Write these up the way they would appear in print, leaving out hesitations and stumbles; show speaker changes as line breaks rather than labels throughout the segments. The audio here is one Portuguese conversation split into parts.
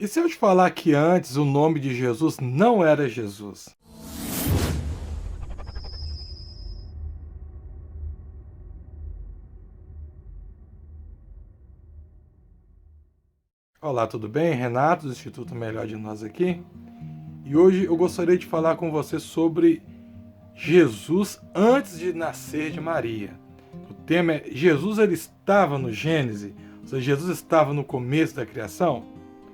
E se eu te falar que antes o nome de Jesus não era Jesus? Olá, tudo bem? Renato, do Instituto Melhor de Nós aqui. E hoje eu gostaria de falar com você sobre Jesus antes de nascer de Maria. O tema é: Jesus ele estava no Gênesis? Ou seja, Jesus estava no começo da criação?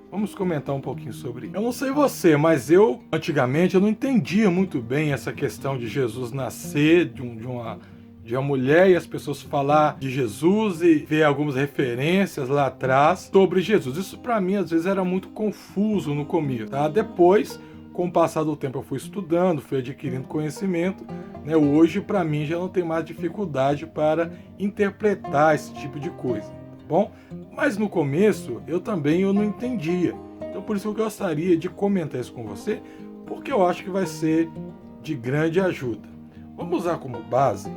Vamos comentar um pouquinho sobre isso. Eu não sei você, mas antigamente, eu não entendia muito bem essa questão de Jesus nascer de uma mulher e as pessoas falar de Jesus e ver algumas referências lá atrás sobre Jesus. Isso para mim às vezes era muito confuso no começo, tá? Depois, com o passar do tempo, eu fui estudando, fui adquirindo conhecimento, né? Hoje para mim já não tem mais dificuldade para interpretar esse tipo de coisa, tá bom? Mas no começo eu não entendia. Então por isso eu gostaria de comentar isso com você, porque eu acho que vai ser de grande ajuda. Vamos usar como base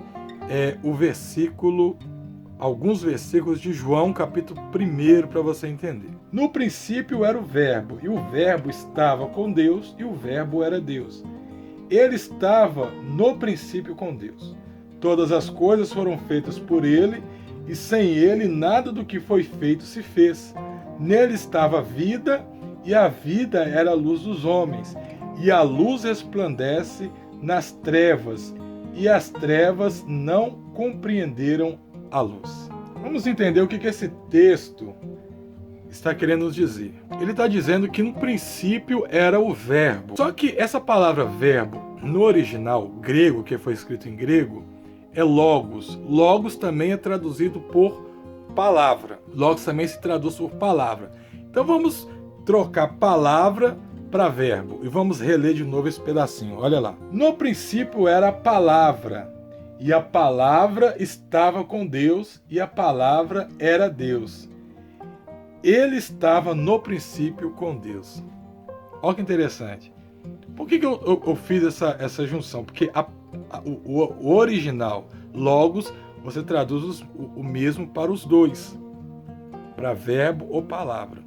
alguns versículos de João, capítulo 1, para você entender. No princípio era o Verbo, e o Verbo estava com Deus, e o Verbo era Deus. Ele estava no princípio com Deus. Todas as coisas foram feitas por ele, e sem ele nada do que foi feito se fez. Nele estava a vida, e a vida era a luz dos homens. E a luz resplandece nas trevas, e as trevas não compreenderam a luz. Vamos entender o que esse texto está querendo nos dizer. Ele está dizendo que no princípio era o verbo. Só que essa palavra verbo, no original grego, que foi escrito em grego, é logos. Logos também é traduzido por palavra. Logos também se traduz por palavra. Então vamos trocar palavra para verbo. E vamos reler de novo esse pedacinho. Olha lá. No princípio era a palavra, e a palavra estava com Deus, e a palavra era Deus. Ele estava no princípio com Deus. Olha que interessante. Por que eu fiz essa junção? Porque o original, logos, você traduz o mesmo para os dois. Para verbo ou palavra.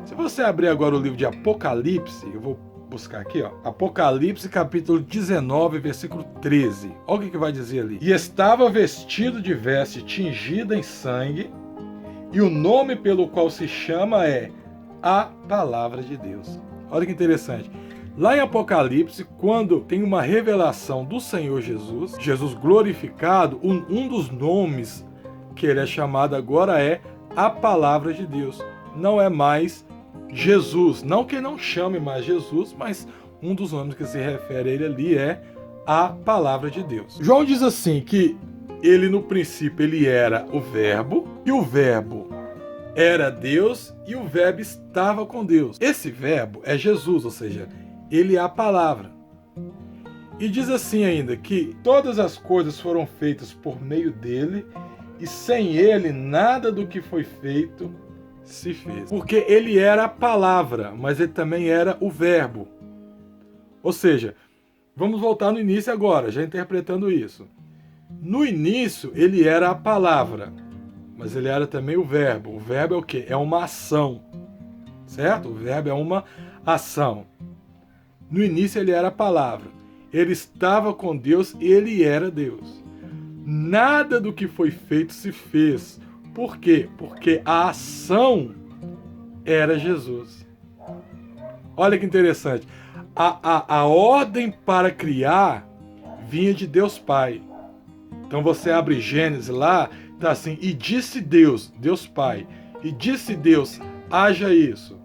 Se você abrir agora o livro de Apocalipse, eu vou buscar aqui, ó, Apocalipse capítulo 19, versículo 13. Olha o que vai dizer ali. E estava vestido de veste tingida em sangue, e o nome pelo qual se chama é a Palavra de Deus. Olha que interessante. Lá em Apocalipse, quando tem uma revelação do Senhor Jesus, Jesus glorificado, um dos nomes que ele é chamado agora é a Palavra de Deus. Não é mais Jesus, não que ele não chame mais Jesus, mas um dos nomes que se refere a ele ali é a Palavra de Deus. João diz assim que ele no princípio ele era o Verbo, e o Verbo era Deus, e o Verbo estava com Deus. Esse Verbo é Jesus, ou seja, ele é a Palavra. E diz assim ainda que todas as coisas foram feitas por meio dele, e sem ele nada do que foi feito se fez. Porque ele era a palavra, mas ele também era o verbo. Ou seja, vamos voltar no início agora, já interpretando isso. No início ele era a palavra, mas ele era também o verbo. O verbo é o quê? É uma ação, certo? O verbo é uma ação. No início ele era a palavra. Ele estava com Deus e ele era Deus. Nada do que foi feito se fez. Por quê? Porque a ação era Jesus. Olha que interessante. A ordem para criar vinha de Deus Pai. Então você abre Gênesis lá, tá assim, e disse Deus, Deus Pai, e disse Deus, haja isso.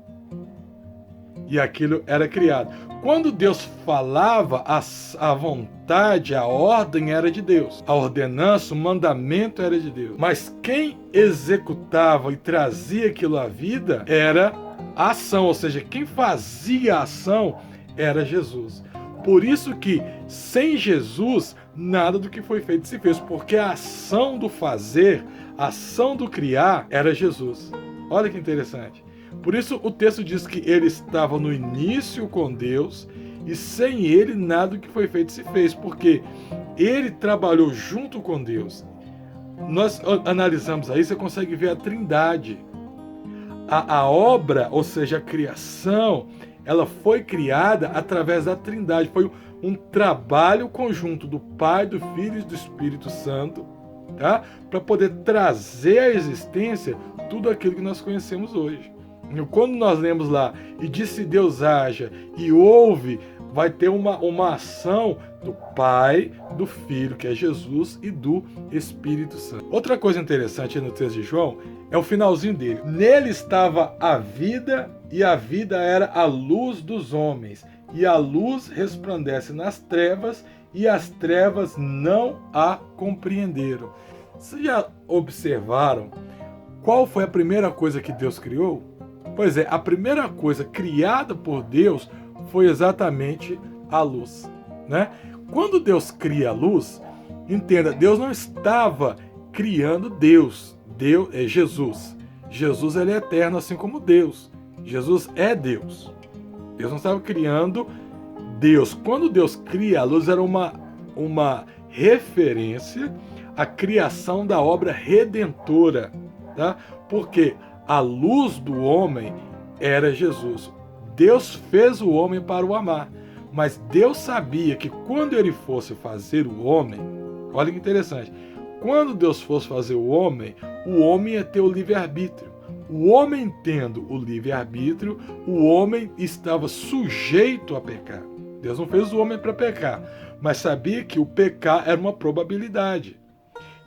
E aquilo era criado. Quando Deus falava, a vontade, a ordem era de Deus. A ordenança, o mandamento era de Deus. Mas quem executava e trazia aquilo à vida era a ação. Ou seja, quem fazia a ação era Jesus. Por isso que, sem Jesus, nada do que foi feito se fez. Porque a ação do fazer, a ação do criar, era Jesus. Olha que interessante. Por isso o texto diz que ele estava no início com Deus e sem ele nada que foi feito se fez, porque ele trabalhou junto com Deus. Nós analisamos aí, você consegue ver a Trindade. a obra, ou seja, a criação, ela foi criada através da Trindade. Foi um trabalho conjunto do Pai, do Filho e do Espírito Santo, tá? Para poder trazer à existência tudo aquilo que nós conhecemos hoje. Quando nós lemos lá, e disse Deus haja, e houve, vai ter uma ação do Pai, do Filho, que é Jesus, e do Espírito Santo. Outra coisa interessante no texto de João é o finalzinho dele. Nele estava a vida, e a vida era a luz dos homens. E a luz resplandece nas trevas, e as trevas não a compreenderam. Vocês já observaram qual foi a primeira coisa que Deus criou? Pois é, a primeira coisa criada por Deus foi exatamente a luz, né? Quando Deus cria a luz, entenda, Deus não estava criando Deus. Deus é Jesus. Jesus, ele é eterno assim como Deus. Jesus é Deus. Deus não estava criando Deus. Quando Deus cria a luz, era uma referência à criação da obra redentora, tá? Porque a luz do homem era Jesus. Deus fez o homem para o amar, mas Deus sabia que quando ele fosse fazer o homem, olha que interessante, quando Deus fosse fazer o homem ia ter o livre-arbítrio. O homem tendo o livre-arbítrio, o homem estava sujeito a pecar. Deus não fez o homem para pecar, mas sabia que o pecar era uma probabilidade.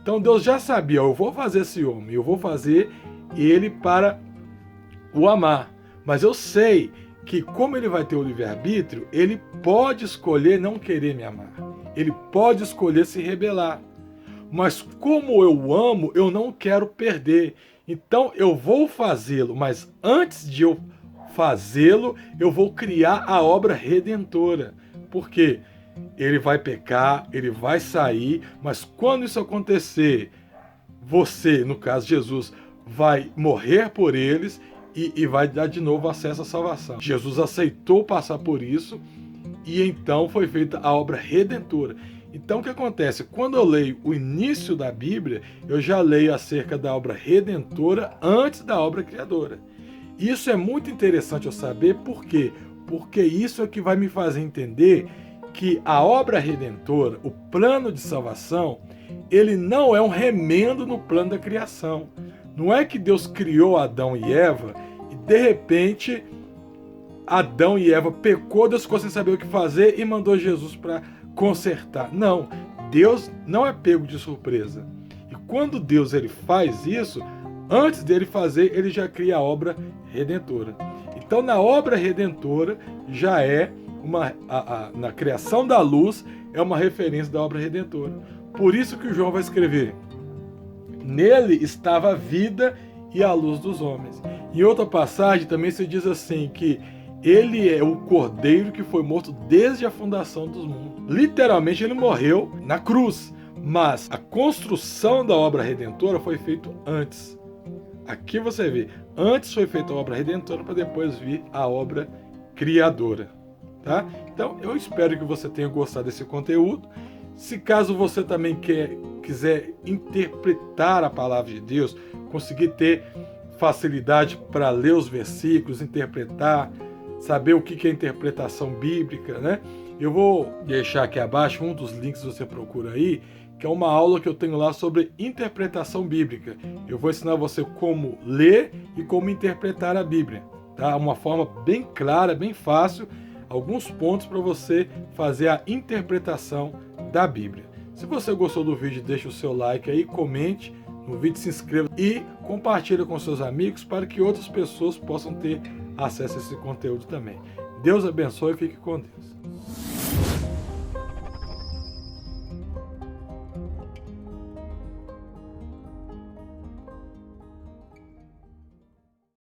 Então Deus já sabia, eu vou fazer esse homem, eu vou fazer ele para o amar. Mas eu sei que como ele vai ter o livre-arbítrio, ele pode escolher não querer me amar. Ele pode escolher se rebelar. Mas como eu amo, eu não quero perder. Então eu vou fazê-lo, mas antes de eu fazê-lo, eu vou criar a obra redentora. Por quê? Ele vai pecar, ele vai sair, mas quando isso acontecer, você, no caso Jesus, vai morrer por eles e vai dar de novo acesso à salvação. Jesus aceitou passar por isso e então foi feita a obra redentora. Então o que acontece? Quando eu leio o início da Bíblia, eu já leio acerca da obra redentora antes da obra criadora. Isso é muito interessante eu saber, por quê? Porque isso é que vai me fazer entender que a obra redentora, o plano de salvação, ele não é um remendo no plano da criação. Não é que Deus criou Adão e Eva e de repente Adão e Eva pecou, Deus ficou sem saber o que fazer e mandou Jesus para consertar. Não, Deus não é pego de surpresa. E quando Deus ele faz isso, antes dele fazer, ele já cria a obra redentora. Então na obra redentora já é na criação da luz é uma referência da obra redentora. Por isso que o João vai escrever: nele estava a vida e a luz dos homens. Em outra passagem também se diz assim, que ele é o cordeiro que foi morto desde a fundação dos mundos. Literalmente ele morreu na cruz, mas a construção da obra redentora foi feita antes. Aqui você vê, antes foi feita a obra redentora para depois vir a obra criadora. Tá? Então eu espero que você tenha gostado desse conteúdo. Se caso você também quiser interpretar a palavra de Deus, conseguir ter facilidade para ler os versículos, interpretar, saber o que é interpretação bíblica, né? Eu vou deixar aqui abaixo um dos links que você procura aí, que é uma aula que eu tenho lá sobre interpretação bíblica. Eu vou ensinar você como ler e como interpretar a Bíblia, tá? Uma forma bem clara, bem fácil, alguns pontos para você fazer a interpretação da Bíblia. Se você gostou do vídeo, deixa o seu like aí, comente no vídeo, se inscreva e compartilhe com seus amigos para que outras pessoas possam ter acesso a esse conteúdo também. Deus abençoe e fique com Deus.